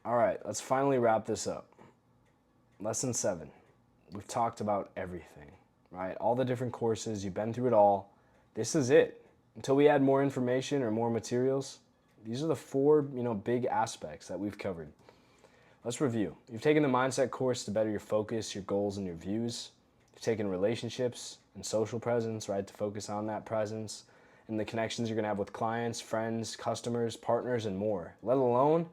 All right, let's finally wrap this up. Lesson 7. We've talked about everything, right? All the different courses, you've been through it all. This is it. Until we add more information or more materials, these are the four, big aspects that we've covered. Let's review. You've taken the mindset course to better your focus, your goals, and your views. You've taken relationships and social presence, right, to focus on that presence and the connections you're going to have with clients, friends, customers, partners, and more. Let alone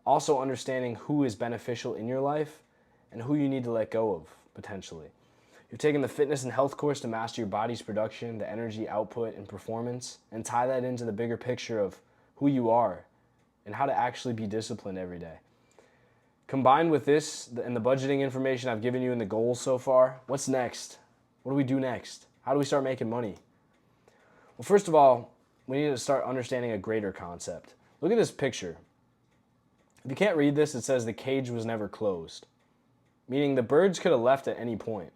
also understanding who is beneficial in your life and who you need to let go of, potentially. You've taken the fitness and health course to master your body's production, the energy output, and performance, and tie that into the bigger picture of who you are and how to actually be disciplined every day. Combined with this and the budgeting information I've given you and the goals so far, what's next? What do we do next? How do we start making money? Well, first of all, we need to start understanding a greater concept. Look at this picture. If you can't read this, it says the cage was never closed, meaning the birds could have left at any point,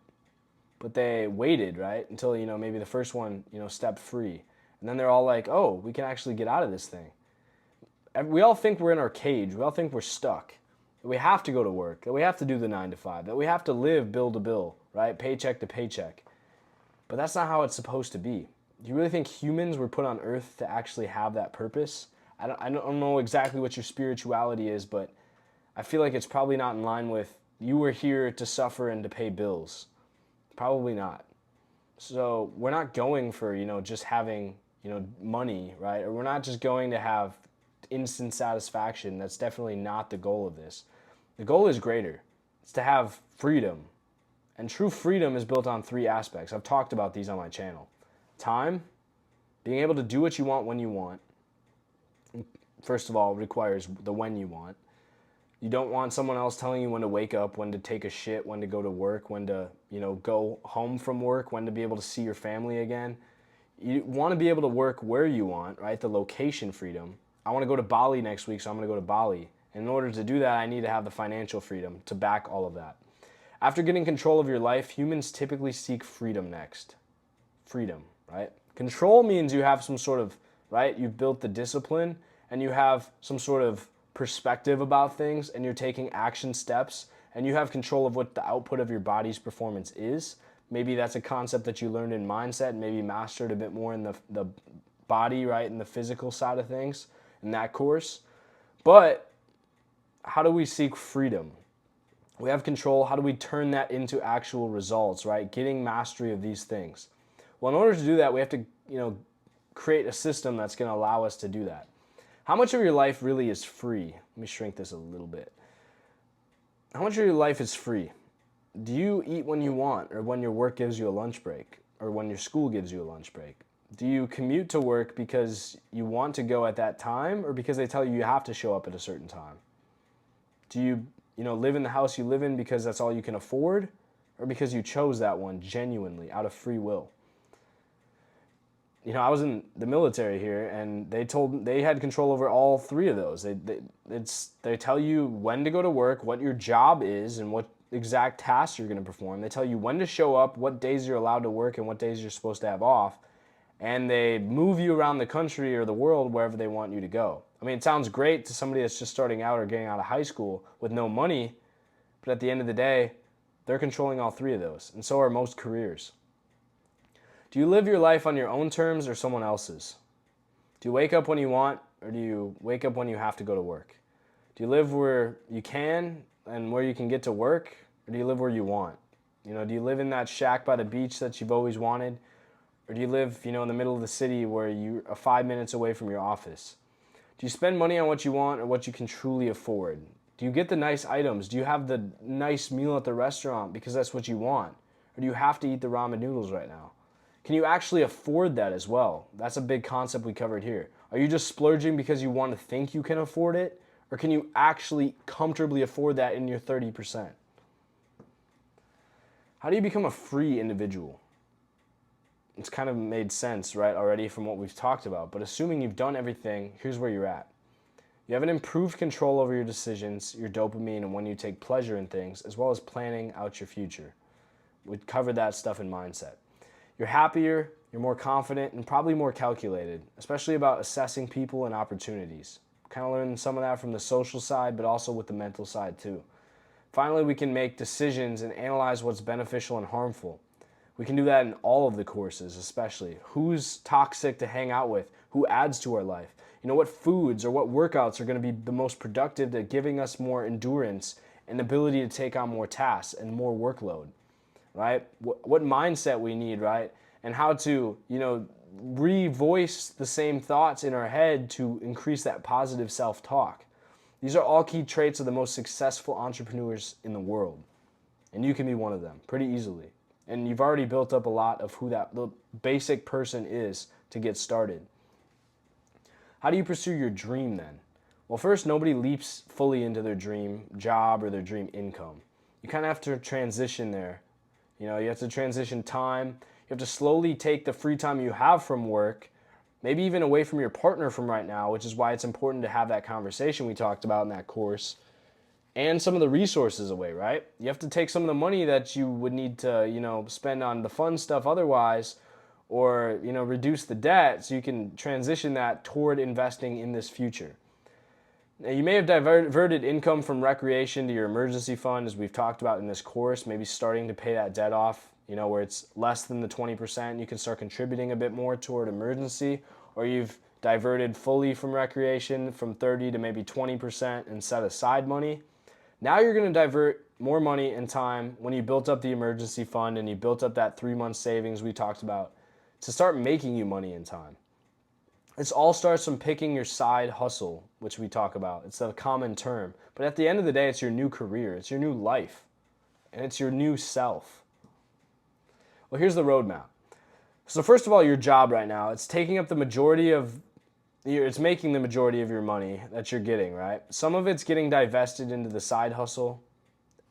but they waited, right, until, maybe the first one, stepped free. And then they're all like, oh, we can actually get out of this thing. We all think we're in our cage. We all think we're stuck. That we have to go to work, that we have to do the 9 to 5, that we have to live bill to bill, right? Paycheck to paycheck. But that's not how it's supposed to be. Do you really think humans were put on earth to actually have that purpose? I don't know exactly what your spirituality is, but I feel like it's probably not in line with you were here to suffer and to pay bills. Probably not. So we're not going for, just having, money, right? Or we're not just going to have instant satisfaction. That's definitely not the goal of this. The goal is greater. It's to have freedom. And true freedom is built on 3 aspects. I've talked about these on my channel. Time, being able to do what you want when you want. First of all, requires the when you want. You don't want someone else telling you when to wake up, when to take a shit, when to go to work, when to, go home from work, when to be able to see your family again. You want to be able to work where you want, right? The location freedom. I want to go to Bali next week, so I'm going to go to Bali. And in order to do that, I need to have the financial freedom to back all of that. After getting control of your life, humans typically seek freedom next. Freedom, right? Control means you have some sort of, right? You've built the discipline and you have some sort of perspective about things and you're taking action steps and you have control of what the output of your body's performance is. Maybe that's a concept that you learned in mindset and maybe mastered a bit more in the body, right? In the physical side of things in that course. But how do we seek freedom? We have control. How do we turn that into actual results, right? Getting mastery of these things. Well, in order to do that, we have to, create a system that's going to allow us to do that. How much of your life really is free? Let me shrink this a little bit. How much of your life is free? Do you eat when you want or when your work gives you a lunch break or when your school gives you a lunch break? Do you commute to work because you want to go at that time or because they tell you you have to show up at a certain time? Do you, live in the house you live in because that's all you can afford or because you chose that one genuinely out of free will? I was in the military here, and they had control over all 3 of those. They tell you when to go to work, what your job is, and what exact tasks you're going to perform. They tell you when to show up, what days you're allowed to work, and what days you're supposed to have off. And they move you around the country or the world wherever they want you to go. I mean, it sounds great to somebody that's just starting out or getting out of high school with no money, but at the end of the day, they're controlling all 3 of those, and so are most careers. Do you live your life on your own terms or someone else's? Do you wake up when you want or do you wake up when you have to go to work? Do you live where you can and where you can get to work or do you live where you want? Do you live in that shack by the beach that you've always wanted? Or do you live, in the middle of the city where you are 5 minutes away from your office? Do you spend money on what you want or what you can truly afford? Do you get the nice items? Do you have the nice meal at the restaurant because that's what you want? Or do you have to eat the ramen noodles right now? Can you actually afford that as well? That's a big concept we covered here. Are you just splurging because you want to think you can afford it? Or can you actually comfortably afford that in your 30%? How do you become a free individual? It's kind of made sense, right, already from what we've talked about. But assuming you've done everything, here's where you're at. You have an improved control over your decisions, your dopamine, and when you take pleasure in things, as well as planning out your future. We covered that stuff in mindset. You're happier, you're more confident, and probably more calculated, especially about assessing people and opportunities. kind of learning some of that from the social side, but also with the mental side too. Finally, we can make decisions and analyze what's beneficial and harmful. We can do that in all of the courses, especially. Who's toxic to hang out with? Who adds to our life? What foods or what workouts are going to be the most productive at giving us more endurance and ability to take on more tasks and more workload, right? What mindset we need, right? And how to, revoice the same thoughts in our head to increase that positive self-talk. These are all key traits of the most successful entrepreneurs in the world. And you can be one of them pretty easily. And you've already built up a lot of who the basic person is to get started. How do you pursue your dream then? Well, first, nobody leaps fully into their dream job or their dream income. You kind of have to transition there. You have to transition time. You have to slowly take the free time you have from work, maybe even away from your partner from right now, which is why it's important to have that conversation we talked about in that course, and some of the resources away, right? You have to take some of the money that you would need to, spend on the fun stuff otherwise, or, reduce the debt so you can transition that toward investing in this future. Now, you may have diverted income from recreation to your emergency fund, as we've talked about in this course, maybe starting to pay that debt off, where it's less than the 20%, you can start contributing a bit more toward emergency, or you've diverted fully from recreation from 30 to maybe 20% and set aside money. Now you're going to divert more money and time when you built up the emergency fund and you built up that 3-month savings we talked about to start making you money in time. This all starts from picking your side hustle, which we talk about. It's a common term. But at the end of the day, it's your new career. It's your new life. And it's your new self. Well, here's the roadmap. So first of all, your job right now, it's taking up it's making the majority of your money that you're getting, right? Some of it's getting divested into the side hustle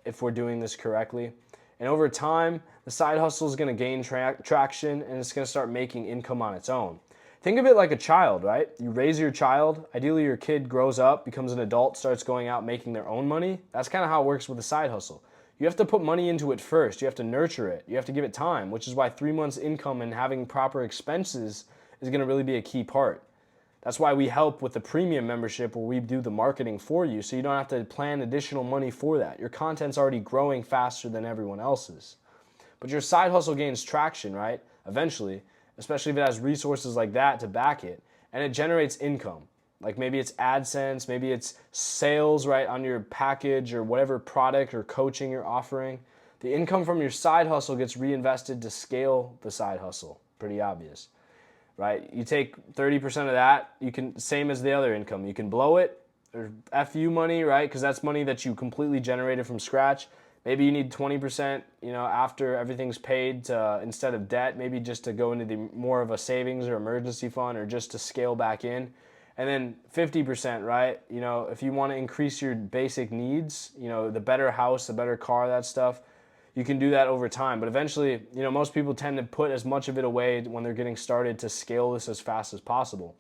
if we're doing this correctly. And over time, the side hustle is going to gain traction and it's going to start making income on its own. Think of it like a child, right? You raise your child. Ideally, your kid grows up, becomes an adult, starts going out making their own money. That's kind of how it works with a side hustle. You have to put money into it first. You have to nurture it. You have to give it time, which is why 3 months income and having proper expenses is going to really be a key part. That's why we help with the premium membership where we do the marketing for you so you don't have to plan additional money for that. Your content's already growing faster than everyone else's. But your side hustle gains traction, right? Eventually, especially if it has resources like that to back it, and it generates income. Like maybe it's AdSense, maybe it's sales, right, on your package or whatever product or coaching you're offering. The income from your side hustle gets reinvested to scale the side hustle. Pretty obvious, right? You take 30% of that, you can, same as the other income, you can blow it or FU money, right? Because that's money that you completely generated from scratch. Maybe you need 20%, after everything's paid to, instead of debt, maybe just to go into the more of a savings or emergency fund or just to scale back in. And then 50%, right? If you want to increase your basic needs, the better house, the better car, that stuff, you can do that over time. But eventually, most people tend to put as much of it away when they're getting started to scale this as fast as possible.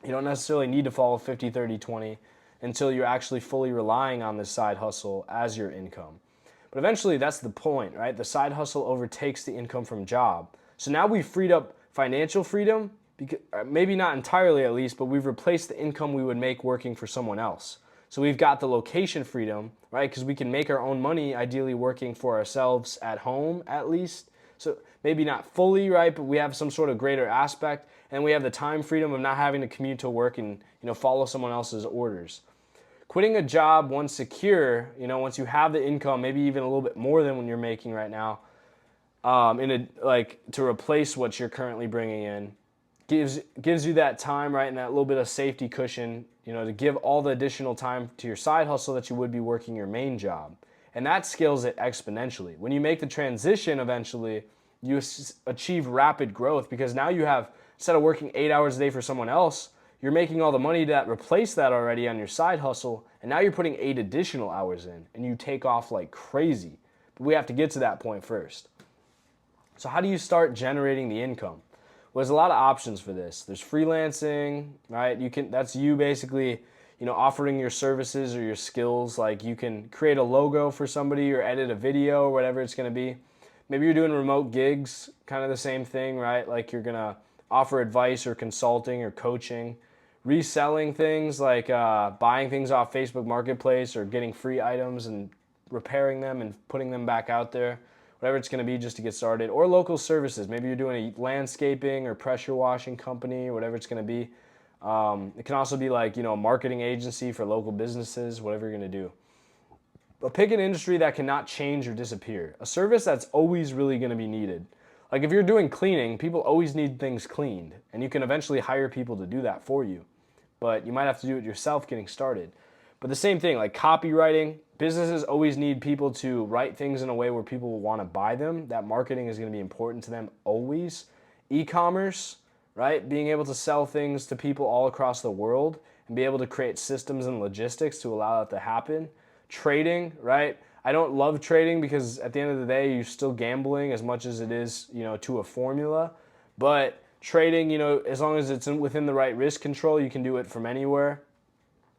You don't necessarily need to follow 50, 30, 20 until you're actually fully relying on this side hustle as your income. But eventually, that's the point, right? The side hustle overtakes the income from job. So now we've freed up financial freedom, maybe not entirely at least, but we've replaced the income we would make working for someone else. So we've got the location freedom, right? Because we can make our own money, ideally working for ourselves at home at least. So maybe not fully, right? But we have some sort of greater aspect. And we have the time freedom of not having to commute to work and follow someone else's orders. Quitting a job once secure, once you have the income, maybe even a little bit more than what you're making right now, to replace what you're currently bringing in, gives you that time, right, and that little bit of safety cushion, to give all the additional time to your side hustle that you would be working your main job. And that scales it exponentially. When you make the transition eventually, you achieve rapid growth because now you have, instead of working 8 hours a day for someone else, you're making all the money that replaced that already on your side hustle, and now you're putting 8 additional hours in, and you take off like crazy. But we have to get to that point first. So how do you start generating the income? Well, there's a lot of options for this. There's freelancing, right? That's you basically, offering your services or your skills. Like you can create a logo for somebody or edit a video or whatever it's going to be. Maybe you're doing remote gigs, kind of the same thing, right? Like you're going to offer advice or consulting or coaching, reselling things like buying things off Facebook Marketplace or getting free items and repairing them and putting them back out there, whatever it's going to be just to get started, or local services. Maybe you're doing a landscaping or pressure washing company or whatever it's going to be. It can also be like, a marketing agency for local businesses, whatever you're going to do. But pick an industry that cannot change or disappear. A service that's always really going to be needed. Like if you're doing cleaning, people always need things cleaned, and you can eventually hire people to do that for you. But you might have to do it yourself getting started. But the same thing, like copywriting, businesses always need people to write things in a way where people will want to buy them. That marketing is going to be important to them always. E-commerce, right? Being able to sell things to people all across the world and be able to create systems and logistics to allow that to happen. Trading, right? I don't love trading because at the end of the day, you're still gambling as much as it is, to a formula. But trading, as long as it's within the right risk control, you can do it from anywhere.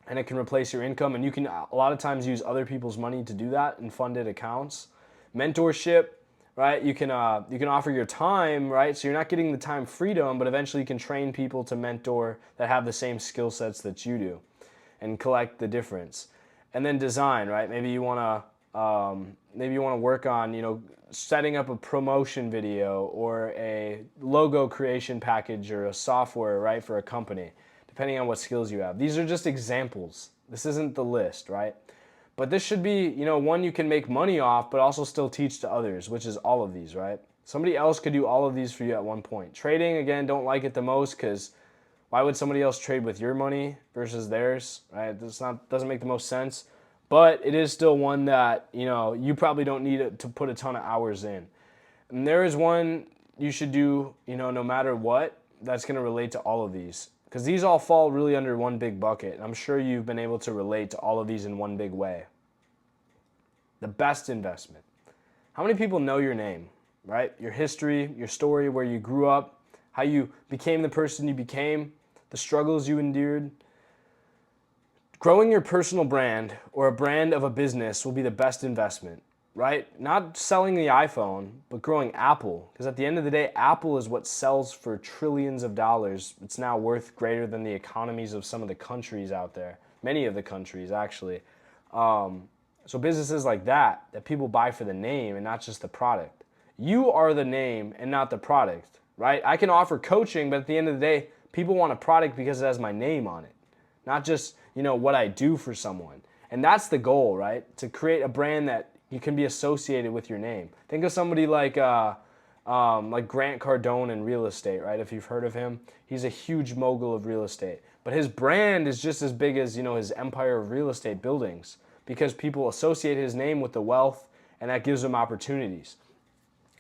And it can replace your income, and you can a lot of times use other people's money to do that in funded accounts. Mentorship, right? You can offer your time, right? So you're not getting the time freedom, but eventually you can train people to mentor that have the same skill sets that you do, and collect the difference. And then design, right? Maybe you want to work on setting up a promotion video or a logo creation package or a software, right, for a company, depending on what skills you have. These are just examples. This isn't the list, right? But this should be, one you can make money off, but also still teach to others, which is all of these, right? Somebody else could do all of these for you at one point. Trading, again, don't like it the most because why would somebody else trade with your money versus theirs, right? Doesn't make the most sense. But it is still one that, you probably don't need to put a ton of hours in. And there is one you should do, no matter what, that's going to relate to all of these. Because these all fall really under one big bucket. And I'm sure you've been able to relate to all of these in one big way. The best investment. How many people know your name, right? Your history, your story, where you grew up, how you became the person you became, the struggles you endured. Growing your personal brand or a brand of a business will be the best investment, right? Not selling the iPhone, but growing Apple. Because at the end of the day, Apple is what sells for trillions of dollars. It's now worth greater than the economies of some of the countries out there. Many of the countries, actually. So businesses like that people buy for the name and not just the product. You are the name and not the product, right? I can offer coaching, but at the end of the day, people want a product because it has my name on it. Not just, what I do for someone. And that's the goal, right? To create a brand that you can be associated with your name. Think of somebody like Grant Cardone in real estate, right? If you've heard of him, he's a huge mogul of real estate. But his brand is just as big as, his empire of real estate buildings because people associate his name with the wealth and that gives them opportunities.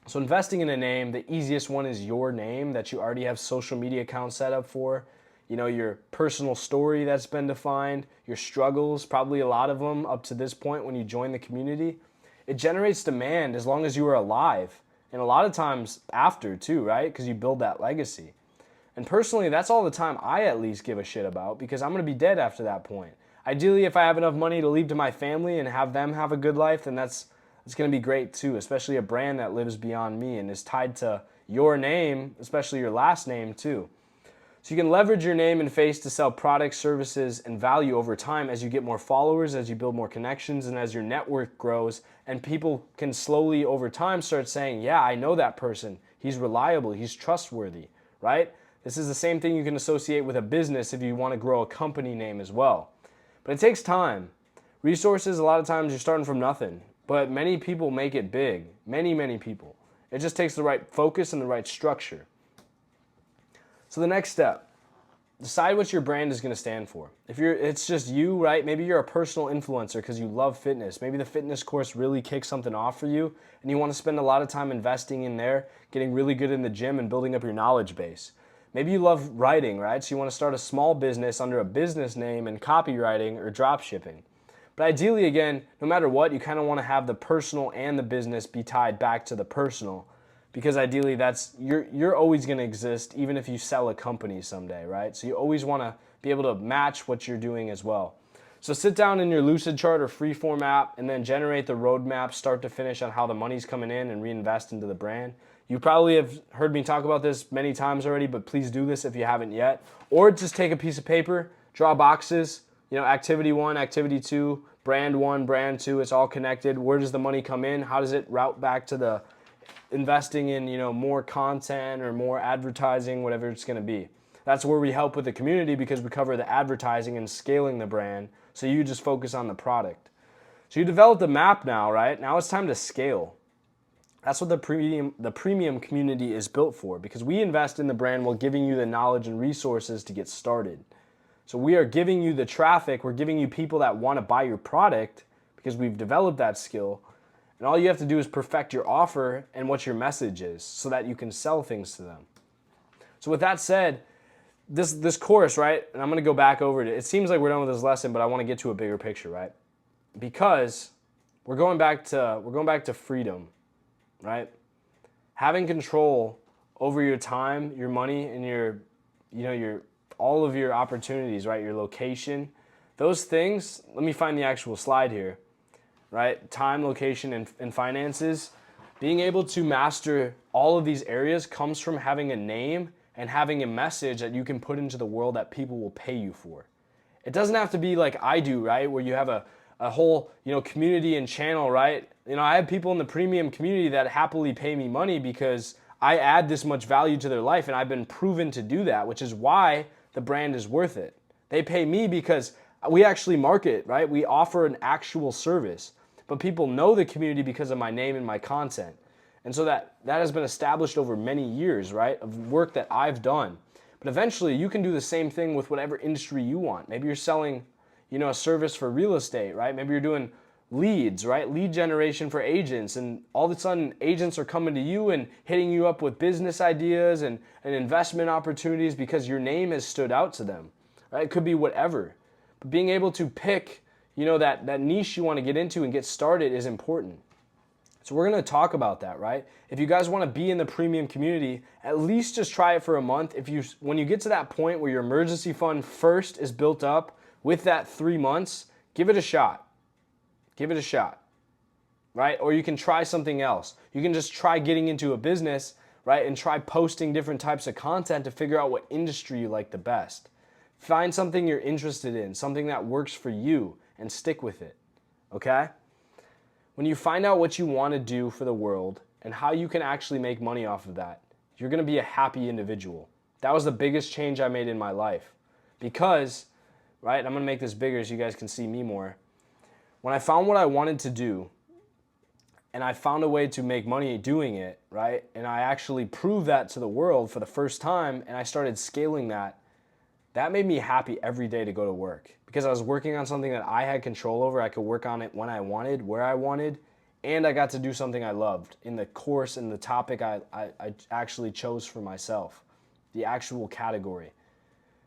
So investing in a name, the easiest one is your name that you already have social media accounts set up for. Your personal story that's been defined, your struggles, probably a lot of them up to this point when you join the community. It generates demand as long as you are alive. And a lot of times after too, right? Because you build that legacy. And personally, that's all the time I at least give a shit about because I'm going to be dead after that point. Ideally, if I have enough money to leave to my family and have them have a good life, then it's going to be great too, especially a brand that lives beyond me and is tied to your name, especially your last name too. So you can leverage your name and face to sell products, services, and value over time as you get more followers, as you build more connections, and as your network grows. And people can slowly over time start saying, yeah, I know that person. He's reliable. He's trustworthy, right? This is the same thing you can associate with a business if you want to grow a company name as well. But it takes time. Resources, a lot of times you're starting from nothing. But many people make it big. Many, many people. It just takes the right focus and the right structure. So the next step, decide what your brand is going to stand for. If it's just you, right? Maybe you're a personal influencer because you love fitness. Maybe the fitness course really kicks something off for you and you want to spend a lot of time investing in there, getting really good in the gym and building up your knowledge base. Maybe you love writing, right? So you want to start a small business under a business name and copywriting or drop shipping. But ideally, again, no matter what, you kind of want to have the personal and the business be tied back to the personal. Because ideally, you're always going to exist even if you sell a company someday, right? So you always want to be able to match what you're doing as well. So sit down in your Lucidchart or Freeform app and then generate the roadmap start to finish on how the money's coming in and reinvest into the brand. You probably have heard me talk about this many times already, but please do this if you haven't yet. Or just take a piece of paper, draw boxes, activity 1, activity 2, brand 1, brand 2, it's all connected. Where does the money come in? How does it route back to the investing in, more content or more advertising, whatever it's going to be. That's where we help with the community because we cover the advertising and scaling the brand. So you just focus on the product. So you developed the map now, right? Now it's time to scale. That's what the premium community is built for, because we invest in the brand while giving you the knowledge and resources to get started. So we are giving you the traffic, we're giving you people that want to buy your product because we've developed that skill. And all you have to do is perfect your offer and what your message is so that you can sell things to them. So with that said, this course, right, and I'm going to go back over it. It seems like we're done with this lesson, but I want to get to a bigger picture, right? Because we're going back to freedom, right? Having control over your time, your money, and your all of your opportunities, right? Your location, those things. Let me find the actual slide here, right? Time, location, and finances. Being able to master all of these areas comes from having a name and having a message that you can put into the world that people will pay you for. It doesn't have to be like I do, right? Where you have a whole, community and channel, right? I have people in the premium community that happily pay me money because I add this much value to their life, and I've been proven to do that, which is why the brand is worth it. They pay me because we actually market, right? We offer an actual service, but people know the community because of my name and my content. And so that has been established over many years, right, of work that I've done. But eventually you can do the same thing with whatever industry you want. Maybe you're selling, a service for real estate, right? Maybe you're doing leads, right? Lead generation for agents. And all of a sudden agents are coming to you and hitting you up with business ideas and investment opportunities because your name has stood out to them, right? It could be whatever. But being able to pick, that niche you want to get into and get started is important. So we're going to talk about that, right? If you guys want to be in the premium community, at least just try it for a month. When you get to that point where your emergency fund first is built up with that 3 months, give it a shot. Give it a shot, right? Or you can try something else. You can just try getting into a business, right? And try posting different types of content to figure out what industry you like the best. Find something you're interested in, something that works for you, and stick with it, okay? When you find out what you want to do for the world and how you can actually make money off of that, you're going to be a happy individual. That was the biggest change I made in my life. Because, right, I'm going to make this bigger so you guys can see me more. When I found what I wanted to do, and I found a way to make money doing it, right, and I actually proved that to the world for the first time, and I started scaling that, that made me happy every day to go to work. Because I was working on something that I had control over. I could work on it when I wanted, where I wanted, and I got to do something I loved in the course and the topic I actually chose for myself, the actual category.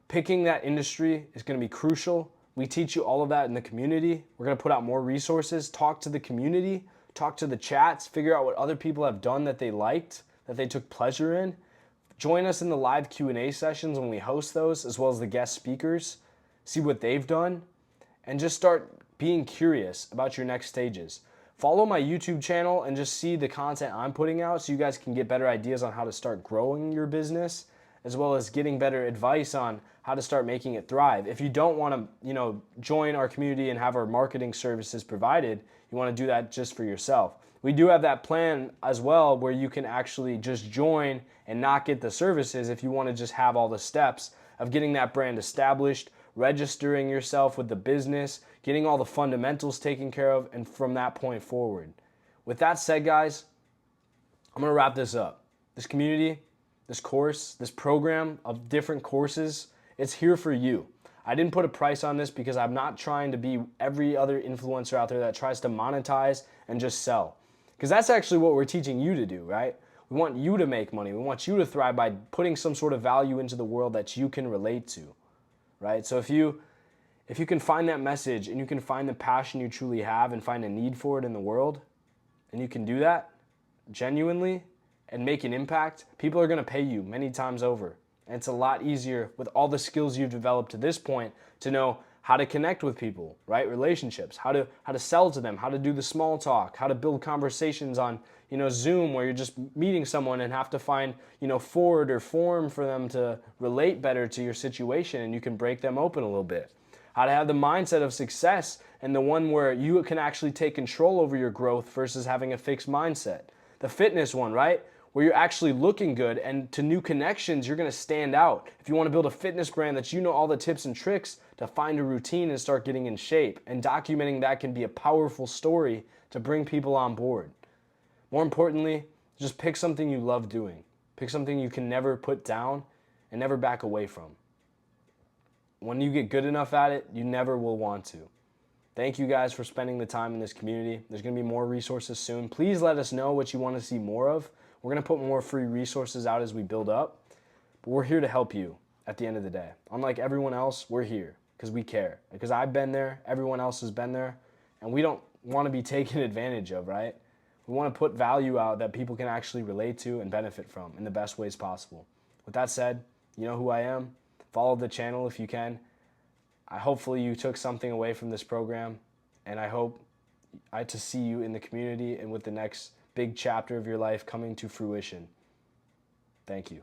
Picking that industry is going to be crucial. We teach you all of that in the community. We're going to put out more resources, talk to the community, talk to the chats, figure out what other people have done that they liked, that they took pleasure in. Join us in the live Q&A sessions when we host those, as well as the guest speakers. See what they've done, and just start being curious about your next stages. Follow my YouTube channel and just see the content I'm putting out so you guys can get better ideas on how to start growing your business, as well as getting better advice on how to start making it thrive. If you don't want to, join our community and have our marketing services provided, you want to do that just for yourself. We do have that plan as well where you can actually just join and not get the services if you want to just have all the steps of getting that brand established, registering yourself with the business, getting all the fundamentals taken care of, and from that point forward. With that said, guys, I'm going to wrap this up. This community, this course, this program of different courses, it's here for you. I didn't put a price on this because I'm not trying to be every other influencer out there that tries to monetize and just sell. Because that's actually what we're teaching you to do, right? We want you to make money. We want you to thrive by putting some sort of value into the world that you can relate to, right? So if you can find that message and you can find the passion you truly have and find a need for it in the world, and you can do that genuinely and make an impact, people are going to pay you many times over. And it's a lot easier with all the skills you've developed to this point to know how to connect with people, right? Relationships, how to sell to them, how to do the small talk, how to build conversations on, Zoom, where you're just meeting someone and have to find, forward or form for them to relate better to your situation, and you can break them open a little bit. How to have the mindset of success, and the one where you can actually take control over your growth versus having a fixed mindset. The fitness one, right? Where you're actually looking good, and to new connections, you're gonna stand out. If you wanna build a fitness brand that you know all the tips and tricks to find a routine and start getting in shape, and documenting that can be a powerful story to bring people on board. More importantly, just pick something you love doing. Pick something you can never put down and never back away from. When you get good enough at it, you never will want to. Thank you guys for spending the time in this community. There's going to be more resources soon. Please let us know what you want to see more of. We're going to put more free resources out as we build up, but we're here to help you at the end of the day. Unlike everyone else, we're here because we care. Because I've been there, everyone else has been there, and we don't want to be taken advantage of, right? We want to put value out that people can actually relate to and benefit from in the best ways possible. With that said, you know who I am. Follow the channel if you can. Hopefully you took something away from this program, and I hope to see you in the community and with the next big chapter of your life coming to fruition. Thank you.